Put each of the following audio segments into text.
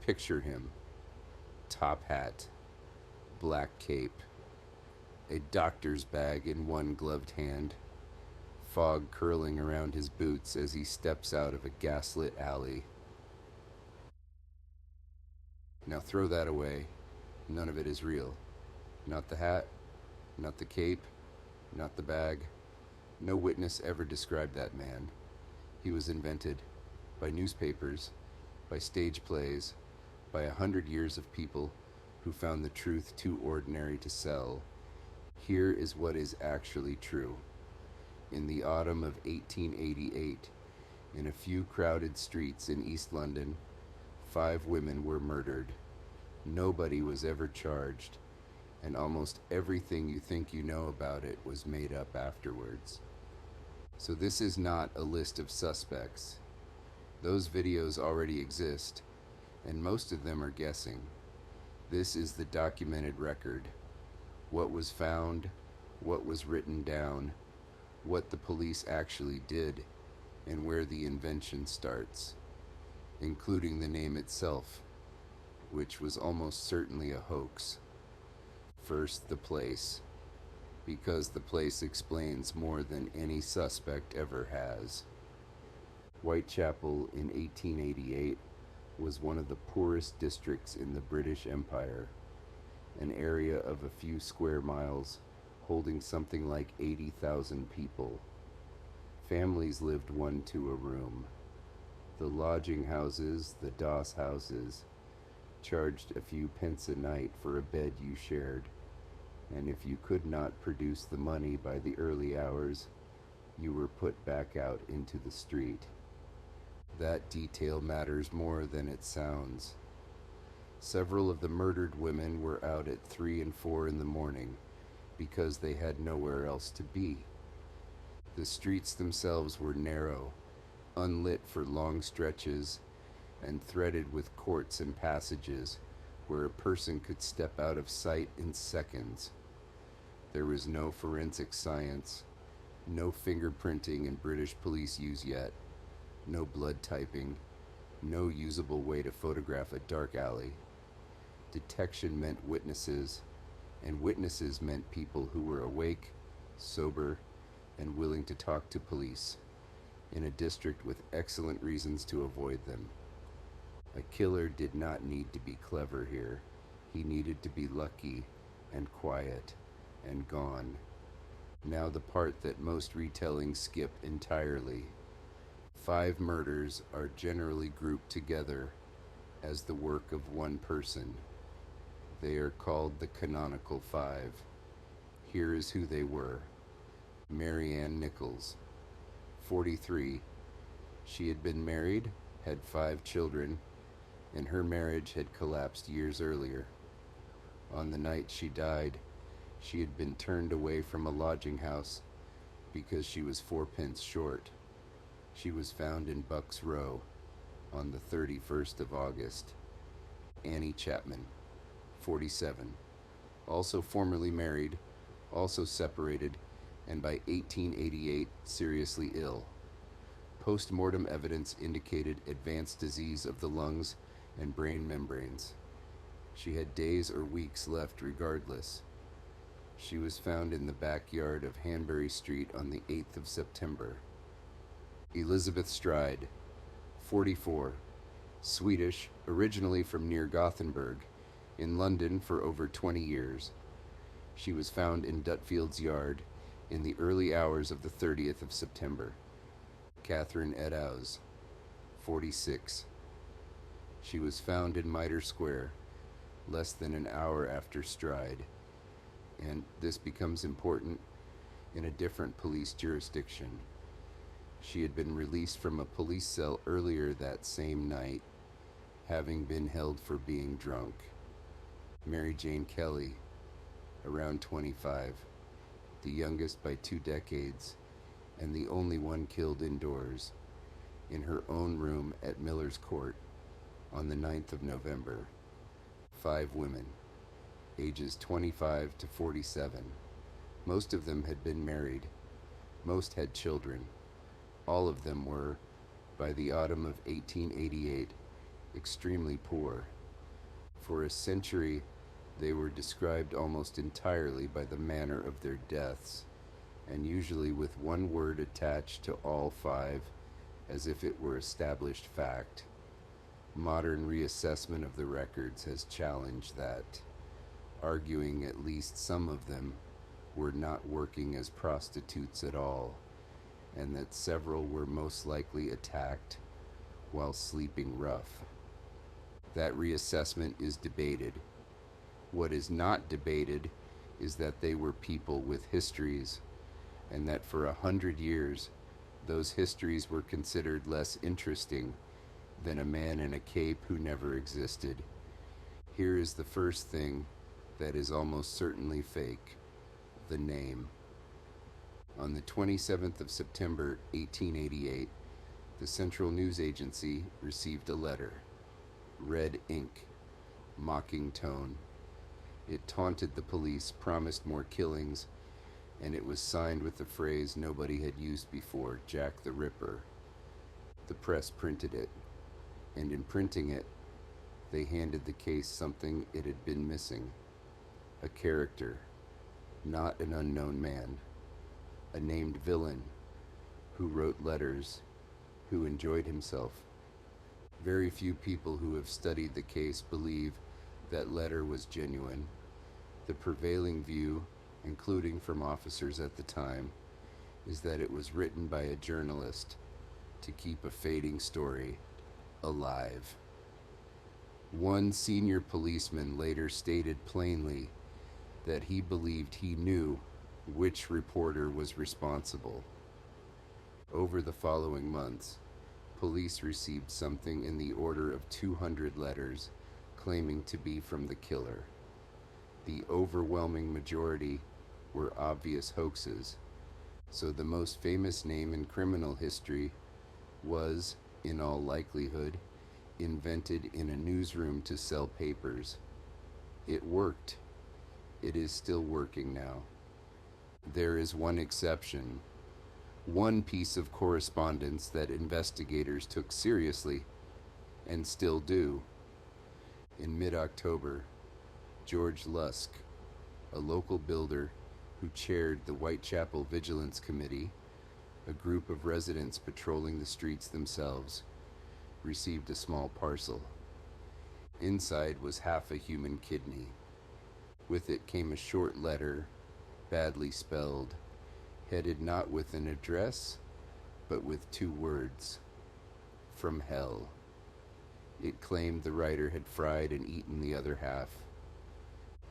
Picture him: top hat, black cape, a doctor's bag in one gloved hand, fog curling around his boots as he steps out of a gaslit alley. Now throw that away. None of it is real. Not the hat, not the cape, not the bag. No witness ever described that man. He was invented by newspapers, by stage plays, by 100 years of people who found the truth too ordinary to sell. Here is what is actually true. In the autumn of 1888, in a few crowded streets in East London, 5 women were murdered. Nobody was ever charged, and almost everything you think you know about it was made up afterwards. So this is not a list of suspects. Those videos already exist, and most of them are guessing. This is the documented record. What was found, what was written down, what the police actually did, and where the invention starts, including the name itself, which was almost certainly a hoax. First, the place, because the place explains more than any suspect ever has. Whitechapel in 1888 was one of the poorest districts in the British Empire, an area of a few square miles holding something like 80,000 people. Families lived one to a room. The lodging houses, the doss houses, charged a few pence a night for a bed you shared, and if you could not produce the money by the early hours, you were put back out into the street. That detail matters more than it sounds. Several of the murdered women were out at 3 and 4 in the morning because they had nowhere else to be. The streets themselves were narrow, unlit for long stretches, and threaded with courts and passages where a person could step out of sight in seconds. There was no forensic science, no fingerprinting in British police use yet, no blood typing, no usable way to photograph a dark alley. Detection meant witnesses, and witnesses meant people who were awake, sober, and willing to talk to police, in a district with excellent reasons to avoid them. A killer did not need to be clever here. He needed to be lucky and quiet and gone. Now the part that most retellings skip entirely. 5 murders are generally grouped together as the work of one person. They are called the canonical 5. Here is who they were. Ann Nichols, 43. She had been married, had 5 children, and her marriage had collapsed years earlier. On the night she died, she had been turned away from a lodging house because she was 4 pence short. She was found in Bucks Row on the 31st of August. Annie Chapman, 47, also formerly married, also separated, and by 1888 seriously ill. Post-mortem evidence indicated advanced disease of the lungs and brain membranes. She had days or weeks left regardless. She was found in the backyard of Hanbury Street on the 8th of September. Elizabeth Stride, 44, Swedish, originally from near Gothenburg, in London for over 20 years. She was found in Dutfield's yard in the early hours of the 30th of September. Catherine Eddowes, 46. She was found in Mitre Square less than an hour after Stride, and this becomes important in a different police jurisdiction. She had been released from a police cell earlier that same night, having been held for being drunk. Mary Jane Kelly, around 25, the youngest by 2 decades, and the only one killed indoors, in her own room at Miller's Court on the 9th of November. 5 women, ages 25 to 47. Most of them had been married. Most had children. All of them were, by the autumn of 1888, extremely poor. For a century, they were described almost entirely by the manner of their deaths, and usually with one word attached to all five, as if it were established fact. Modern reassessment of the records has challenged that, arguing at least some of them were not working as prostitutes at all, and that several were most likely attacked while sleeping rough. That reassessment is debated. What is not debated is that they were people with histories, and that for 100 years those histories were considered less interesting than a man in a cape who never existed. Here is the first thing that is almost certainly fake: the name. On the 27th of September, 1888, the Central News Agency received a letter. Red ink, mocking tone. It taunted the police, promised more killings, and it was signed with the phrase nobody had used before, Jack the Ripper. The press printed it, and in printing it, they handed the case something it had been missing: a character, not an unknown man, a named villain who wrote letters, who enjoyed himself. Very few people who have studied the case believe that letter was genuine. The prevailing view, including from officers at the time, is that it was written by a journalist to keep a fading story alive. One senior policeman later stated plainly that he believed he knew which reporter was responsible. Over the following months, police received something in the order of 200 letters claiming to be from the killer. The overwhelming majority were obvious hoaxes, so the most famous name in criminal history was, in all likelihood, invented in a newsroom to sell papers. It worked. It is still working now. There is one exception, one piece of correspondence that investigators took seriously, and still do. In mid-October, George Lusk, a local builder who chaired the Whitechapel Vigilance Committee, a group of residents patrolling the streets themselves, received a small parcel. Inside was half a human kidney. With it came a short letter, badly spelled, headed not with an address, but with 2 words: from hell. It claimed the writer had fried and eaten the other half.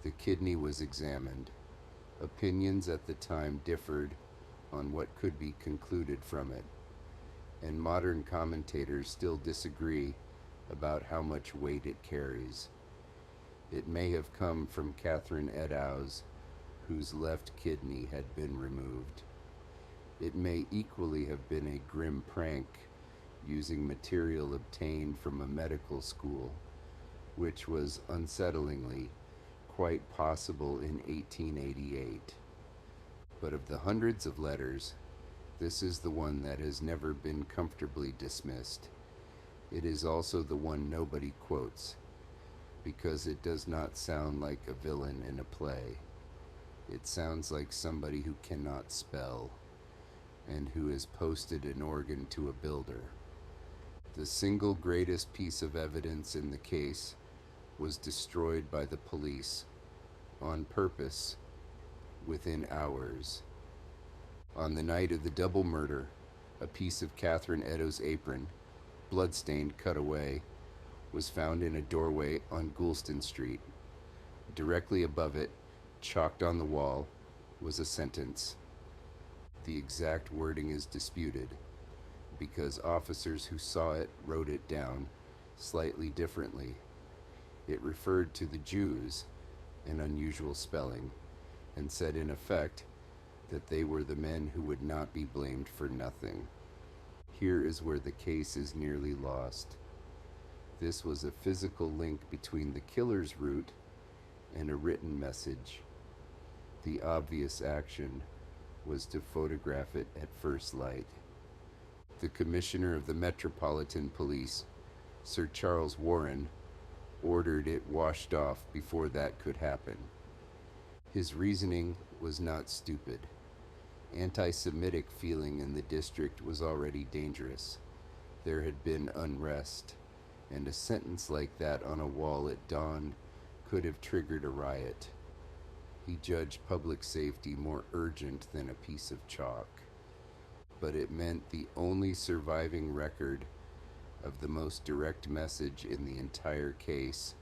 The kidney was examined. Opinions at the time differed on what could be concluded from it, and modern commentators still disagree about how much weight it carries. It may have come from Catherine Eddowes, whose left kidney had been removed. It may equally have been a grim prank using material obtained from a medical school, which was unsettlingly quite possible in 1888. But of the hundreds of letters, this is the one that has never been comfortably dismissed. It is also the one nobody quotes, because it does not sound like a villain in a play. It sounds like somebody who cannot spell, and who has posted an organ to a builder. The single greatest piece of evidence in the case was destroyed by the police, on purpose, within hours. On the night of the double murder, a piece of Catherine Eddowes' apron, bloodstained cut away, was found in a doorway on Goulston Street. Directly above it, chalked on the wall, was a sentence. The exact wording is disputed, because officers who saw it wrote it down slightly differently. It referred to the Jews, an unusual spelling, and said in effect that they were the men who would not be blamed for nothing. Here is where the case is nearly lost. This was a physical link between the killer's route and a written message. The obvious action was to photograph it at first light. The commissioner of the Metropolitan Police Sir Charles Warren ordered it washed off before that could happen. His reasoning was not stupid. Anti-Semitic feeling in the district was already dangerous. There had been unrest, and a sentence like that on a wall at dawn could have triggered a riot. He judged public safety more urgent than a piece of chalk, but it meant the only surviving record of the most direct message in the entire case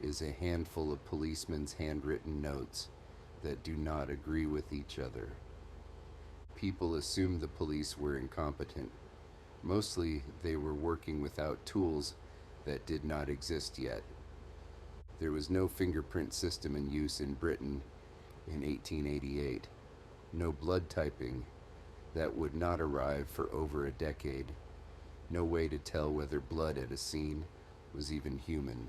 is a handful of policemen's handwritten notes that do not agree with each other. People assumed the police were incompetent. Mostly, they were working without tools that did not exist yet. There was no fingerprint system in use in Britain in 1888, no blood typing that would not arrive for over a decade, no way to tell whether blood at a scene was even human,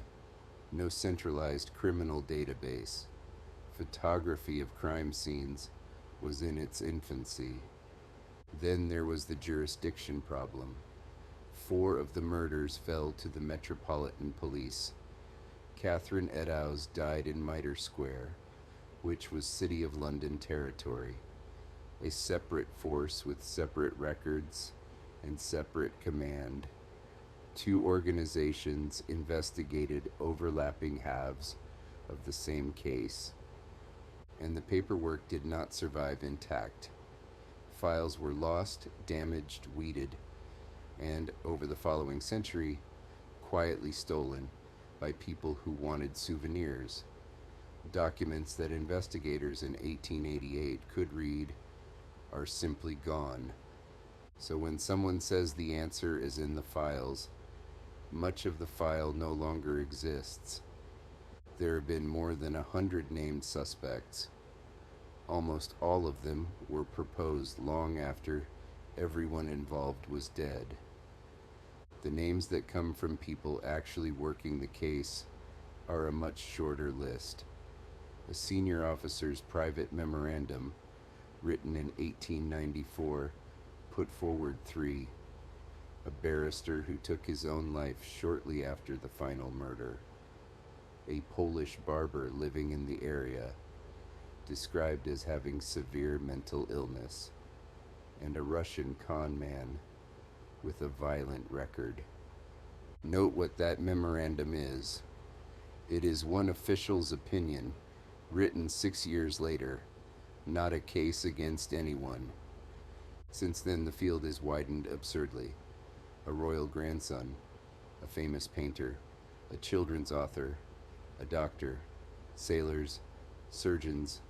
no centralized criminal database. Photography of crime scenes was in its infancy. Then there was the jurisdiction problem. 4 of the murders fell to the Metropolitan Police. Catherine Eddowes died in Mitre Square, which was City of London territory, a separate force with separate records and separate command. 2 organizations investigated overlapping halves of the same case, and the paperwork did not survive intact. Files were lost, damaged, weeded, and over the following century, quietly stolen by people who wanted souvenirs. Documents that investigators in 1888 could read are simply gone. So when someone says the answer is in the files, much of the file no longer exists. There have been more than 100 named suspects. Almost all of them were proposed long after everyone involved was dead. The names that come from people actually working the case are a much shorter list. A senior officer's private memorandum, written in 1894, put forward 3. A barrister who took his own life shortly after the final murder. A Polish barber living in the area, described as having severe mental illness, and a Russian con man with a violent record. Note what that memorandum is. It is one official's opinion, written 6 years later, not a case against anyone. Since then, the field has widened absurdly. A royal grandson, a famous painter, a children's author, a doctor, sailors, surgeons,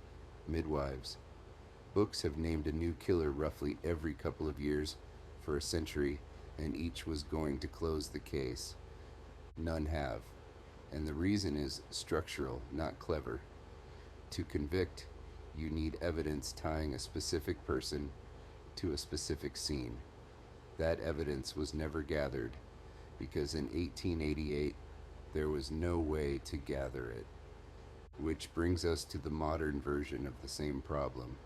midwives. Books have named a new killer roughly every couple of years for a century, and each was going to close the case. None have, and the reason is structural, not clever. To convict, you need evidence tying a specific person to a specific scene. That evidence was never gathered because in 1888 there was no way to gather it. Which brings us to the modern version of the same problem.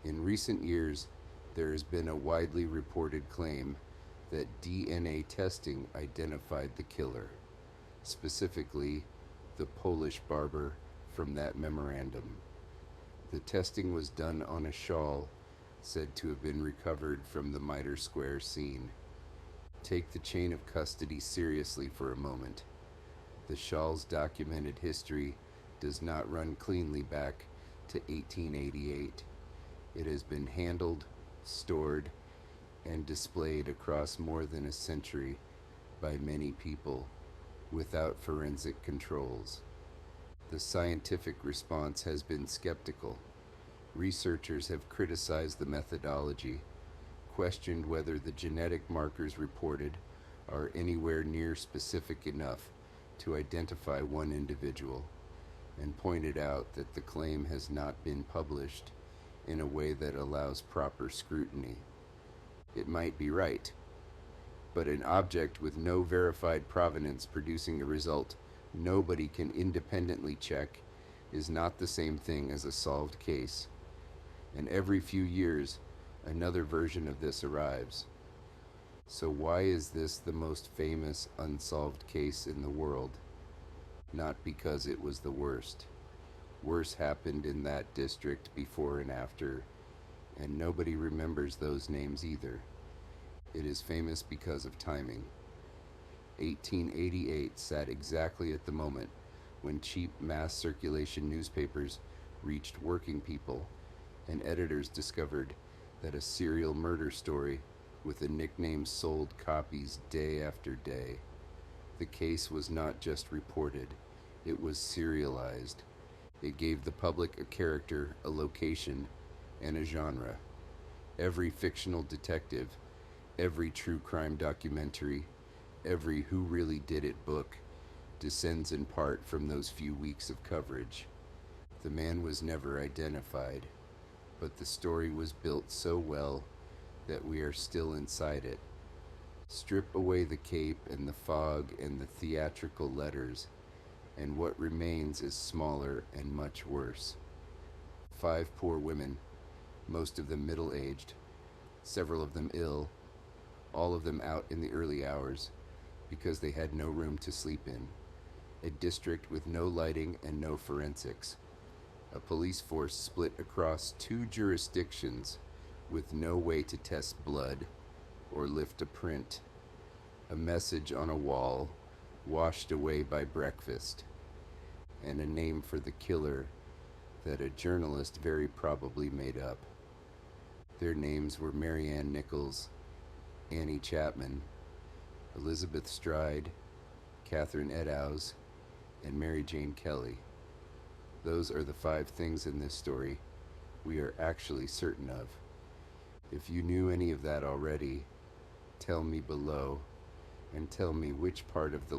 In recent years, there has been a widely reported claim that DNA testing identified the killer, specifically the Polish barber from that memorandum. The testing was done on a shawl said to have been recovered from the Mitre Square scene. Take the chain of custody seriously for a moment. The shawl's documented history does not run cleanly back to 1888. It has been handled, stored, and displayed across more than a century by many people without forensic controls. The scientific response has been skeptical. Researchers have criticized the methodology, questioned whether the genetic markers reported are anywhere near specific enough to identify one individual, and pointed out that the claim has not been published in a way that allows proper scrutiny. It might be right, but an object with no verified provenance producing a result nobody can independently check is not the same thing as a solved case. And every few years, another version of this arrives. So why is this the most famous unsolved case in the world? Not because it was the worst. Worse happened in that district before and after, and nobody remembers those names either. It is famous because of timing. 1888 sat exactly at the moment when cheap mass circulation newspapers reached working people and editors discovered that a serial murder story with a nickname sold copies day after day. The case was not just reported, it was serialized. It gave the public a character, a location, and a genre. Every fictional detective, every true crime documentary, every Who Really Did It book descends in part from those few weeks of coverage. The man was never identified, but the story was built so well that we are still inside it. Strip away the cape and the fog and the theatrical letters, and what remains is smaller and much worse. 5 poor women, most of them middle-aged, several of them ill, all of them out in the early hours because they had no room to sleep in. A district with no lighting and no forensics. A police force split across 2 jurisdictions with no way to test blood or lift a print. A message on a wall washed away by breakfast. And a name for the killer that a journalist very probably made up. Their names were Ann Nichols, Annie Chapman, Elizabeth Stride, Catherine Eddowes, and Mary Jane Kelly. Those are the 5 things in this story we are actually certain of. If you knew any of that already, tell me below, and tell me which part of the